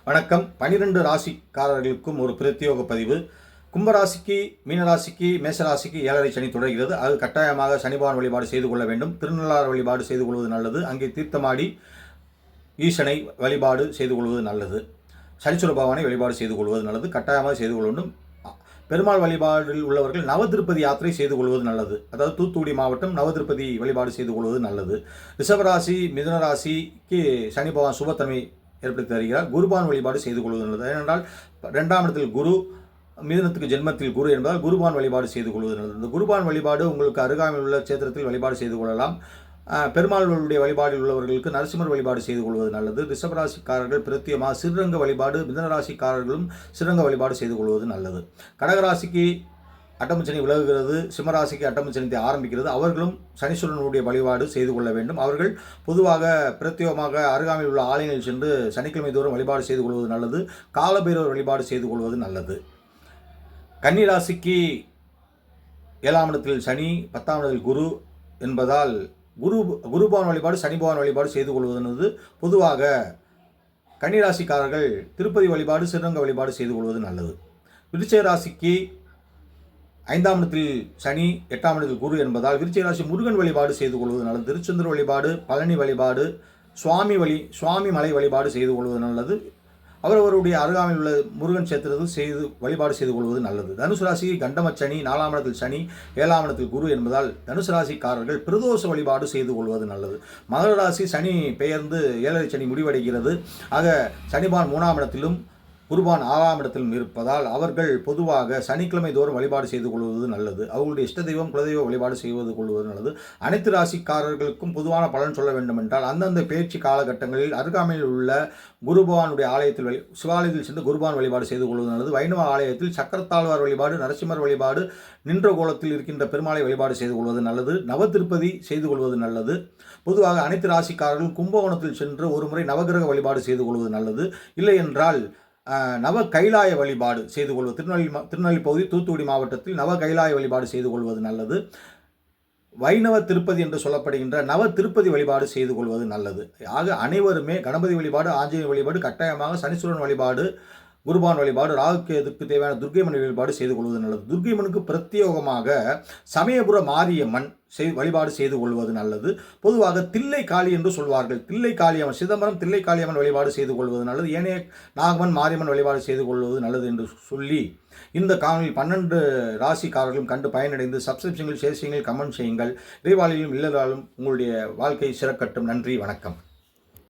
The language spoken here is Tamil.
வணக்கம். 12 ராசிக்காரர்களுக்கும் ஒரு பிரத்யோக பதிவு. கும்பராசிக்கு, மீனராசிக்கு, மேசராசிக்கு 7.5 சனி தொடர்கிறது. அது கட்டாயமாக சனிபகவான் வழிபாடு செய்து கொள்ள வேண்டும். திருநள்ளாறு வழிபாடு செய்து கொள்வது நல்லது. அங்கே தீர்த்தமாடி ஈசனை வழிபாடு செய்து கொள்வது நல்லது. சனீஸ்வர பகவானை வழிபாடு செய்து கொள்வது நல்லது. கட்டாயமாக செய்து கொள்ள வேண்டும். பெருமாள் வழிபாடில் உள்ளவர்கள் நவதிருப்பதி யாத்திரை செய்து கொள்வது நல்லது. அதாவது தூத்துக்குடி மாவட்டம் நவதிருப்பதி வழிபாடு செய்து கொள்வது நல்லது. ரிஷபராசி, மிதுனராசிக்கு சனி பகவான் சுபத்தன்மை ஏற்படுத்தி தருகிறார். குருபான் வழிபாடு செய்து கொள்வது நல்லது. ஏனென்றால் 2ஆம் இடத்தில் குரு, மிதுனத்துக்கு ஜென்மத்தில் குரு என்பதால் குருபான் வழிபாடு செய்து கொள்வது நல்லது. இந்த குருபான் வழிபாடு உங்களுக்கு அருகாமையில் உள்ள சேத்திரத்தில் வழிபாடு செய்து கொள்ளலாம். பெருமாளுடைய வழிபாடில் உள்ளவர்களுக்கு நரசிம்மர் வழிபாடு செய்து கொள்வது நல்லது. ரிஷபராசிக்காரர்கள் பிரத்தியமாக சிறுரங்க வழிபாடு, மிதனராசிக்காரர்களும் சிறுரங்க வழிபாடு செய்து கொள்வது நல்லது. கடகராசிக்கு அட்டமச்சனி விலகுகிறது, சிம்மராசிக்கு அட்டமச்சனி ஆரம்பிக்கிறது. அவர்களும் சனீஸ்வரனுடைய வழிபாடு செய்து கொள்ள வேண்டும். அவர்கள் பொதுவாக பிரத்யேகமாக அருகாமையில் உள்ள ஆலயங்களில் சென்று சனிக்கிழமை தோறும் வழிபாடு செய்து கொள்வது நல்லது. காலபைரவர் வழிபாடு செய்து கொள்வது நல்லது. கன்னிராசிக்கு 7ஆம் இடத்தில் சனி, 10ஆம் இடத்தில் குரு என்பதால் குருபவன் வழிபாடு, சனி பகவான் வழிபாடு செய்து கொள்வது பொதுவாக கன்னிராசிக்காரர்கள் திருப்பதி வழிபாடு, சிறுரங்க வழிபாடு செய்து கொள்வது நல்லது. விருச்சிக ராசிக்கு 5ஆம் இடத்தில் சனி, 8ஆம் இடத்தில் குரு என்பதால் விருச்சிக ராசி முருகன் வழிபாடு செய்து கொள்வது நல்லது. திருச்செந்தூர் வழிபாடு, பழனி வழிபாடு, சுவாமி மலை வழிபாடு செய்து கொள்வது நல்லது. அவரவருடைய அருகாமையில் உள்ள முருகன் சேத்திரத்தில் செய்து வழிபாடு செய்து கொள்வது நல்லது. தனுசு ராசிக்கு கண்டமச்சனி, 4ஆம் இடத்தில் சனி, 7ஆம் இடத்தில் குரு என்பதால் தனுசு ராசிக்காரர்கள் பிரதோஷ வழிபாடு செய்து கொள்வது நல்லது. மகர ராசி சனி பெயர்ந்து 7.5 சனி முடிவடைகிறது. ஆக சனிபான் 3ஆம் இடத்திலும் குருபான் 6ஆம் இடத்திலும் இருப்பதால் அவர்கள் பொதுவாக சனிக்கிழமை தோறும் வழிபாடு செய்து கொள்வது நல்லது. அவர்களுடைய இஷ்ட தெய்வம், குலதெய்வ வழிபாடு செய்வது கொள்வது நல்லது. அனைத்து ராசிக்காரர்களுக்கும் பொதுவான பலன் சொல்ல வேண்டும் என்றால் அந்தந்த பேச்சு காலகட்டங்களில் அருகாமையில் உள்ள குருபவானுடைய ஆலயத்தில் சிவாலயத்தில் சென்று குருபான் வழிபாடு செய்து கொள்வது நல்லது. வைணவ ஆலயத்தில் சக்கரத்தாழ்வார் வழிபாடு, நரசிம்மர் வழிபாடு, நின்ற கோலத்தில் இருக்கின்ற பெருமாளை வழிபாடு செய்து கொள்வது நல்லது. நவதிருப்பதி செய்து கொள்வது நல்லது. பொதுவாக அனைத்து ராசிக்காரர்கள் கும்பகோணத்தில் சென்று ஒரு முறை நவகிரக வழிபாடு செய்து கொள்வது நல்லது. இல்லை என்றால் நவ கைலாய வழிபாடு செய்து கொள்வது, திருநெல்வேலி பகுதி தூத்துக்குடி மாவட்டத்தில் நவ கைலாய வழிபாடு செய்து கொள்வது நல்லது. வைணவ திருப்பதி என்று சொல்லப்படுகின்ற நவ திருப்பதி வழிபாடு செய்து கொள்வது நல்லது. ஆக அனைவருமே கணபதி வழிபாடு, ஆஞ்சநேயர் வழிபாடு, கட்டாயமாக சனீஸ்வரன் வழிபாடு, குருபான் வழிபாடு, ராகுகேதுக்கு தேவையான துர்க்கைமன் வழிபாடு செய்து கொள்வது நல்லது. துர்க்கைமனுக்கு பிரத்யேகமாக சமயபுர மாரியம்மன் வழிபாடு செய்து கொள்வது நல்லது. பொதுவாக தில்லை காளி என்று சொல்வார்கள். தில்லை காளியம்மன், சிதம்பரம் தில்லை காளியம்மன் வழிபாடு செய்து கொள்வது நல்லது. ஏனைய நாகமன், மாரியம்மன் வழிபாடு செய்து கொள்வது நல்லது என்று சொல்லி இந்த காணொலியில் 12 ராசிக்காரர்களும் கண்டு பயனடைந்து சப்ஸ்கிரைப் செய்யுங்கள், ஷேர் செய்யுங்கள், கமெண்ட் செய்யுங்கள். இறைவாளிலும் இல்லறாலும் உங்களுடைய வாழ்க்கை சிறக்கட்டும். நன்றி, வணக்கம்.